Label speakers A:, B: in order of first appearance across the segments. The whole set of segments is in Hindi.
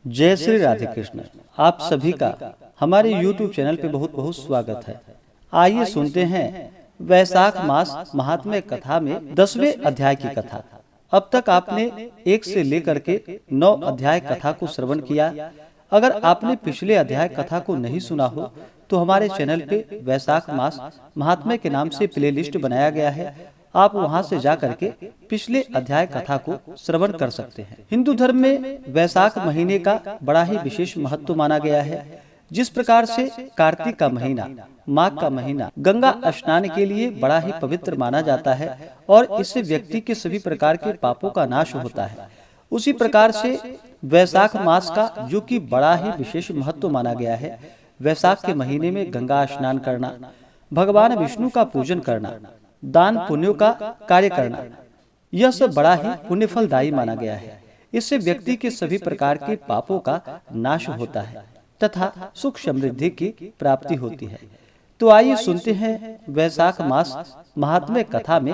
A: जय श्री राधे कृष्ण। आप सभी का हमारे YouTube चैनल पे बहुत बहुत स्वागत है। आइए सुनते हैं वैशाख मास महात्म्य कथा में 10वें अध्याय की कथा। अब तक आपने 1 से लेकर के 9 अध्याय कथा को श्रवण किया। अगर आपने पिछले अध्याय कथा को नहीं सुना हो तो हमारे चैनल पे वैशाख मास महात्म्य के नाम से प्लेलिस्ट बनाया गया है। आप वहां से जा करके पिछले अध्याय कथा को श्रवण कर सकते हैं। हिंदू धर्म में वैशाख महीने का बड़ा ही विशेष महत्व माना गया है। जिस प्रकार से कार्तिक का महीना, माघ का महीना गंगा स्नान के लिए बड़ा ही पवित्र माना जाता है और इससे व्यक्ति के सभी प्रकार के पापों का नाश होता है, उसी प्रकार से वैशाख मास का जो कि बड़ा ही विशेष महत्व माना गया है। वैशाख के महीने में गंगा स्नान करना, भगवान विष्णु का पूजन करना, दान पुण्यों का कार्य करना, यह सब बड़ा ही पुण्य फलदायी माना गया है। इससे व्यक्ति के सभी प्रकार के पापों का नाश होता है तथा सुख समृद्धि की प्राप्ति होती है। तो आइए सुनते हैं वैशाख मास महात्म्य कथा में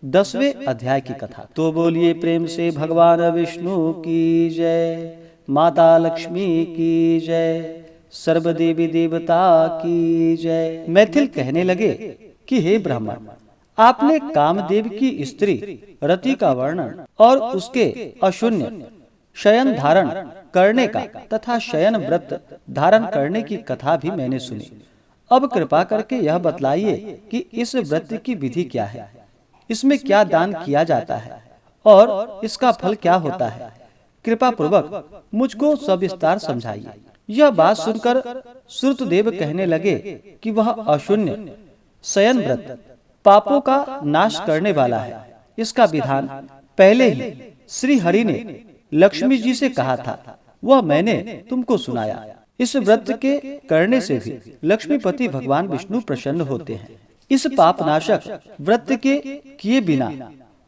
A: 10वें अध्याय की कथा। तो बोलिए प्रेम से भगवान विष्णु की जय, माता लक्ष्मी की जय, सर्वदेवी देवता की जय। मैथिल कहने लगे कि हे ब्राह्मण, आपने कामदेव की स्त्री रति का वर्णन और उसके अशून्य शयन धारण करने का तथा शयन व्रत धारण करने की कथा भी मैंने सुनी। अब कृपा करके यह बतलाइए कि इस व्रत की विधि क्या है, इसमें क्या दान किया जाता है और इसका फल क्या होता है। कृपा पूर्वक मुझको सविस्तार समझाइए। यह बात सुनकर श्रुतदेव कहने लगे कि वह अशून्य शयन व्रत पापों का नाश करने वाला है। इसका विधान पहले ही श्री हरि ने लक्ष्मी जी से कहा था, वह मैंने तुमको सुनाया। इस व्रत के करने से भी लक्ष्मीपति भगवान विष्णु प्रसन्न होते हैं। इस पापनाशक व्रत के किए बिना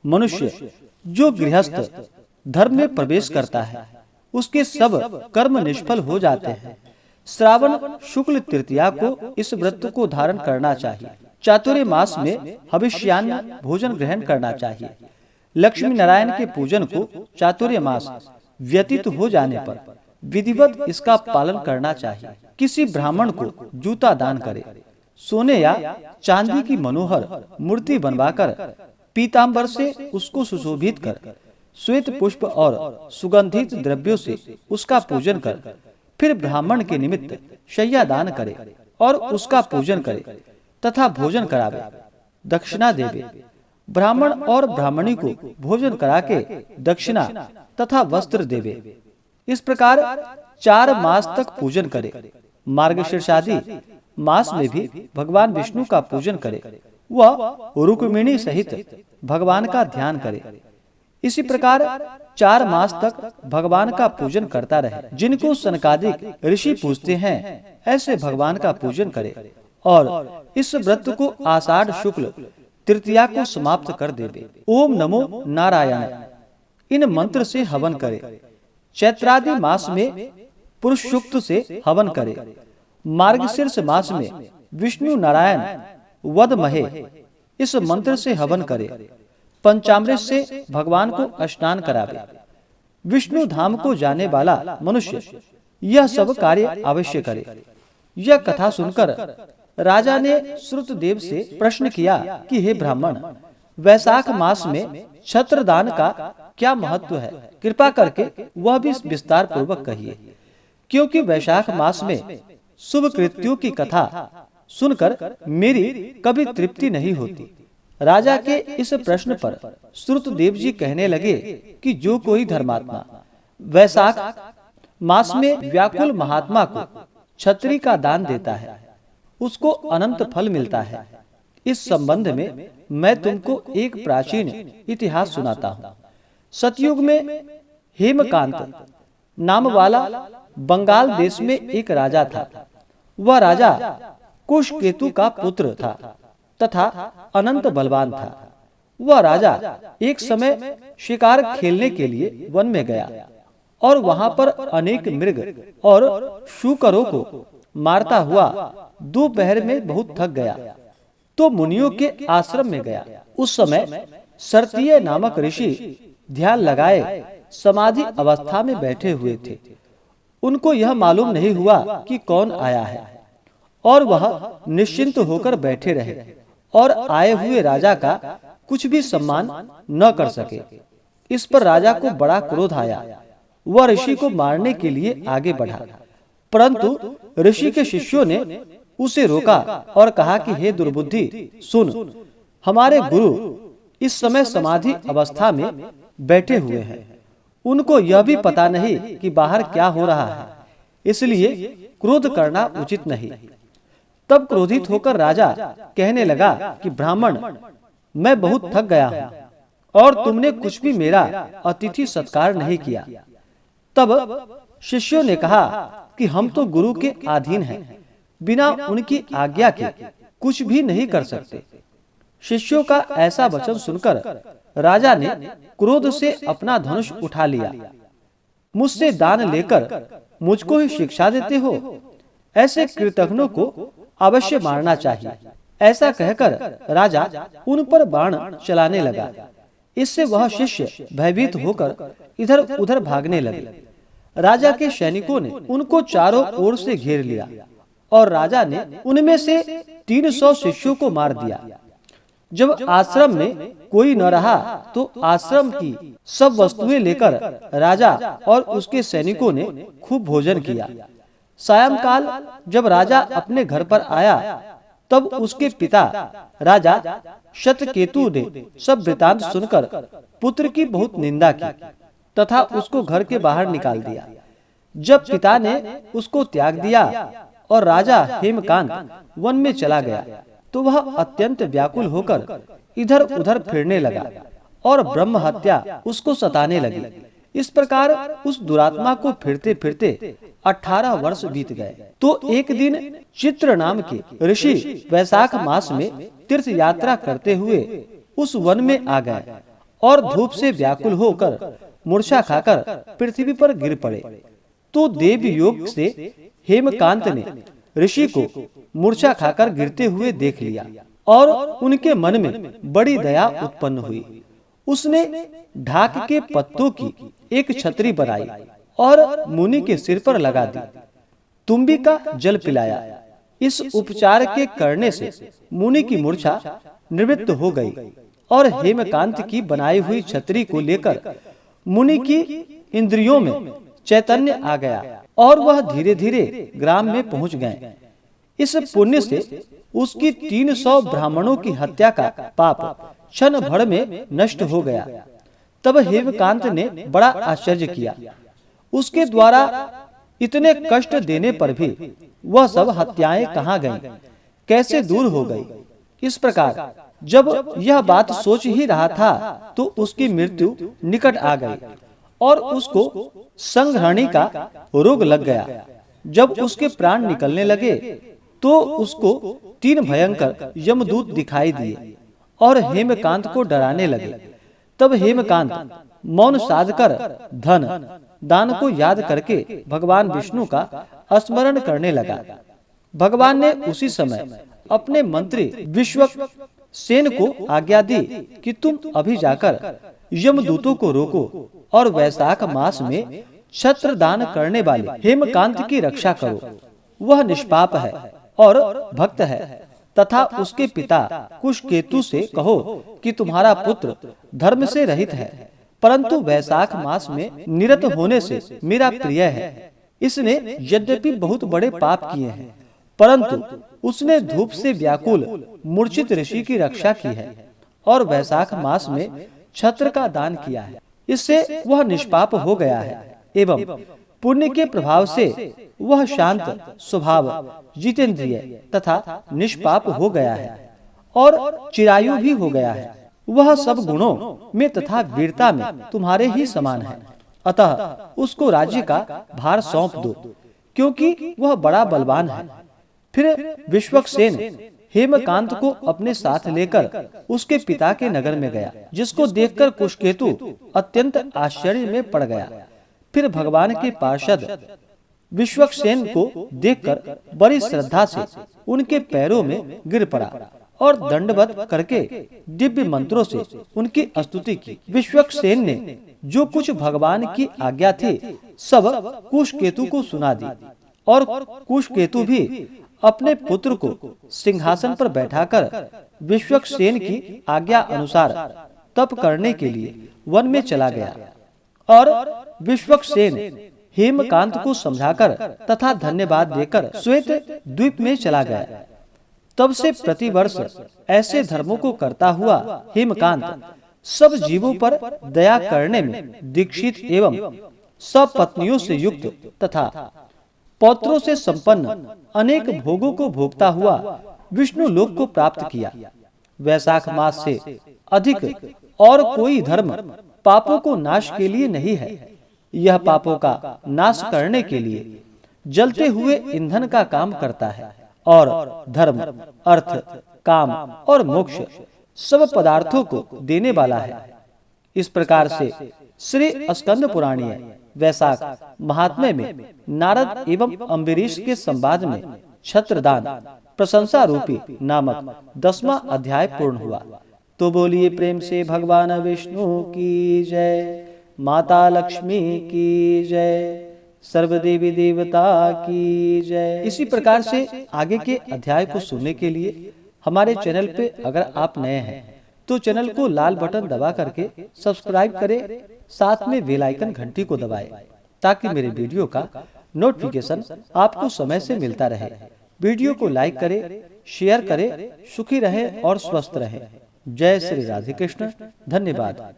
A: मनुष्य जो गृहस्थ धर्म में प्रवेश करता है उसके सब कर्म निष्फल हो जाते हैं। श्रावण शुक्ल तृतीया को इस व्रत को धारण करना चाहिए। चातुर्य मास में हविष्यान्न भोजन ग्रहण करना चाहिए। लक्ष्मी नारायण के पूजन को चातुर्य मास व्यतीत हो जाने पर विधिवत इसका पालन करना चाहिए। किसी ब्राह्मण को जूता दान करे, सोने या चांदी की मनोहर मूर्ति बनवाकर पीतांबर से उसको सुशोभित कर, श्वेत पुष्प और सुगंधित द्रव्यों से उसका पूजन कर, फिर ब्राह्मण के निमित्त शय्या दान करे और उसका पूजन करे तथा भोजन करावे, दक्षिणा देवे। ब्राह्मण और ब्राह्मणी को भोजन करा के दक्षिणा तथा वस्त्र देवे। इस प्रकार 4 मास तक पूजन करे। मार्गशीर्षादि मास में भी भगवान विष्णु का पूजन करे। वह रुक्मिणी सहित भगवान का ध्यान करे। इसी प्रकार 4 मास तक भगवान का पूजन करता रहे। जिनको सनकादिक ऋषि पूजते हैं ऐसे भगवान का पूजन करे और इस व्रत को आषाढ़ शुक्ल तृतीया को समाप्त कर देवे। ओम नमो नारायण इन मंत्र से हवन करे। चैत्रादि मास में पुरुष सूक्त से हवन करे। मार्गशीर्ष मास में विष्णु नारायण वद महे इस मंत्र से हवन करे। पंचामृत से भगवान को स्नान करावे। विष्णु धाम को जाने वाला मनुष्य यह सब कार्य अवश्य करे। यह कथा सुनकर राजा ने श्रुतदेव से प्रश्न किया कि हे ब्राह्मण, वैशाख मास में छत्रदान का क्या महत्व है, कृपा करके वह भी विस्तार पूर्वक कहिए। क्योंकि वैशाख मास में शुभ कृत्यों की कथा सुनकर मेरी कभी तृप्ति नहीं होती। राजा के इस प्रश्न पर श्रुतदेव जी कहने लगे कि जो कोई धर्मात्मा वैशाख मास में व्याकुल महात्मा को छत्री का दान देता है उसको अनंत फल मिलता है। इस संबंध में मैं तुमको एक प्राचीन इतिहास सुनाता हूँ। सतयुग में हेमकांत नाम वाला बंगाल देश में एक राजा था। वह राजा कुशकेतु का पुत्र था तथा अनंत बलवान था। वह राजा एक समय शिकार खेलने के लिए वन में गया और वहां पर अनेक मृग और शूकरों को मारता हुआ दोपहर में बहुत थक गया तो मुनियों के आश्रम में गया। उस समय सरतीय नामक ऋषि ध्यान लगाए समाधि अवस्था में बैठे हुए थे। उनको यह मालूम नहीं हुआ कि कौन आया है, और वह निश्चिंत होकर बैठे रहे और आए हुए राजा का कुछ भी सम्मान न कर सके। इस पर राजा को बड़ा क्रोध आया। वह ऋषि को मारने के लिए आगे बढ़ा, परंतु ऋषि के शिष्यों ने उसे रोका और कहा कि हे दुर्बुद्धि, सुन, हमारे गुरु इस समय समाधि अवस्था में बैठे हुए हैं। उनको यह भी पता नहीं कि बाहर क्या हो रहा है, इसलिए क्रोध करना उचित नहीं। तब क्रोधित होकर राजा कहने लगा कि ब्राह्मण, मैं बहुत थक गया हूँ और तुमने कुछ भी मेरा अतिथि सत्कार नहीं किया। तब शिष्यों ने कहा कि हम तो गुरु के अधीन हैं, बिना उनकी आज्ञा के कुछ भी नहीं कर सकते। शिष्यों का ऐसा वचन सुनकर राजा ने क्रोध से अपना धनुष उठा लिया। मुझसे दान लेकर मुझको ही शिक्षा देते हो? ऐसे कृतघ्नों को अवश्य मारना चाहिए। ऐसा कहकर राजा उन पर बाण चलाने लगा। इससे वह शिष्य भयभीत होकर इधर उधर भागने लगे। राजा के सैनिकों ने उनको चारों ओर से घेर लिया और राजा ने उनमें से 300 शिष्यों को मार दिया। जब आश्रम में कोई न रहा तो आश्रम की सब वस्तुएं लेकर राजा और उसके सैनिकों ने खूब भोजन किया। सायंकाल जब राजा अपने घर पर आया, तब उसके पिता राजा शतकेतु ने सब वृतांत सुनकर पुत्र की बहुत निंदा की तथा उसको घर के बाहर निकाल दिया। जब पिता ने उसको त्याग दिया और राजा हेमकांत वन में चला गया, तो वह अत्यंत व्याकुल होकर इधर उधर फिरने लगा और ब्रह्म हत्या उसको सताने लगी। इस प्रकार उस दुरात्मा को फिरते फिरते 18 वर्ष बीत गए। तो एक दिन चित्र नाम के ऋषि वैशाख मास में तीर्थ यात्रा करते हुए उस वन में आ गए और धूप से व्याकुल होकर मूर्छा खाकर पृथ्वी पर गिर पड़े। तो देव योग से हेमकांत ने ऋषि को मूर्छा खाकर गिरते हुए देख लिया और उनके मन में बड़ी दया उत्पन्न हुई। उसने ढाक के पत्तों की एक छतरी बनाई और मुनि के सिर पर लगा दी। तुम्बी का जल पिलाया। इस उपचार के करने से मुनि की मूर्छा निवृत्त हो गई और हेमकांत की बनाई हुई छतरी को लेकर मुनि की इंद्रियों में चैतन्य आ गया और वह धीरे धीरे ग्राम में पहुंच गए। इस पुण्य से उसकी 300 ब्राह्मणों की हत्या का पाप क्षण भर में नष्ट हो गया। तब हेमकांत ने बड़ा आश्चर्य किया। उसके द्वारा इतने कष्ट देने पर भी वह सब हत्याएं कहाँ गईं, कैसे दूर हो गई। इस प्रकार जब यह बात सोच ही रहा था तो उसकी मृत्यु निकट आ गई और उसको संघ्राणी का रोग लग गया। जब उसके प्राण निकलने लगे तो उसको 3 भयंकर यमदूत दिखाई दिए और हेमकांत को डराने लगे। तब हेमकांत मौन साधकर धन दान को याद करके भगवान विष्णु का स्मरण करने लगा। भगवान ने उसी समय अपने मंत्री विश्वक्सेन को आज्ञा दी कि तुम अभी जाकर यमदूतों को रोको और वैशाख मास में छत्र दान करने वाले हेमकांत की रक्षा करो। वह निष्पाप है और भक्त है तथा उसके पिता कुशकेतु से कहो कि तुम्हारा पुत्र धर्म से रहित है, परंतु वैशाख मास में निरत होने से मेरा प्रिय है। इसने यद्यपि बहुत बड़े पाप किए हैं, परंतु उसने धूप से व्याकुल मूर्छित ऋषि की रक्षा की है और वैशाख मास में छत्र का दान किया है। इससे वह निष्पाप हो गया है एवं पुण्य के प्रभाव से वह शांत स्वभाव, जितेंद्रिय तथा निष्पाप हो गया है और चिरायु भी हो गया है। वह सब गुणों में तथा वीरता में तुम्हारे ही समान है। अतः उसको राज्य का भार सौंप दो, क्योंकि वह बड़ा बलवान है। फिर विश्वक्सेन हेमकांत को अपने साथ लेकर उसके पिता के नगर में गया, जिसको देखकर कुशकेतु अत्यंत आश्चर्य में पड़ गया। फिर भगवान के पार्षद विश्वक्सेन को देखकर बड़ी श्रद्धा से उनके पैरों में गिर पड़ा और दंडवत करके दिव्य मंत्रों से उनकी स्तुति की। विश्वक्सेन ने जो कुछ भगवान की आज्ञा थी सब कुशकेतु को सुना दी और कुशकेतु भी अपने पुत्र को सिंहासन पर बैठाकर विश्वक्सेन की आज्ञा अनुसार तप करने के लिए वन में चला गया और विश्वक्सेन हेमकांत को समझाकर तथा धन्यवाद देकर श्वेत द्वीप में चला गया। तब से प्रतिवर्ष ऐसे धर्मों को करता हुआ हेमकांत सब जीवों पर दया करने में दीक्षित एवं सब पत्नियों से युक्त तथा पौत्रों से संपन्न अनेक भोगों को भोगता हुआ विष्णु लोक को प्राप्त किया। वैशाख मास से अधिक और कोई धर्म पापों को नाश के लिए नहीं है। यह पापों का नाश करने के लिए जलते हुए ईंधन का काम करता है और धर्म, अर्थ, काम और मोक्ष सब पदार्थों को देने वाला है। इस प्रकार से श्री स्कंद पुराणीय वैशाख महात्म्य में नारद एवं अम्बरीश के संवाद में छत्रदान प्रशंसा रूपी नामक 10वां अध्याय पूर्ण हुआ। तो बोलिए प्रेम से भगवान विष्णु की जय, माता लक्ष्मी की जय, सर्वदेवी देवता की जय। इसी प्रकार से आगे के अध्याय को सुनने के लिए हमारे चैनल पे अगर आप नए हैं तो चैनल को लाल बटन दबा करके सब्सक्राइब करें, साथ में बेल आइकन घंटी को दबाएं ताकि मेरे वीडियो का नोटिफिकेशन आपको समय से मिलता रहे। वीडियो को लाइक करें, शेयर करें। सुखी रहें और स्वस्थ रहें। जय श्री राधे कृष्ण। धन्यवाद।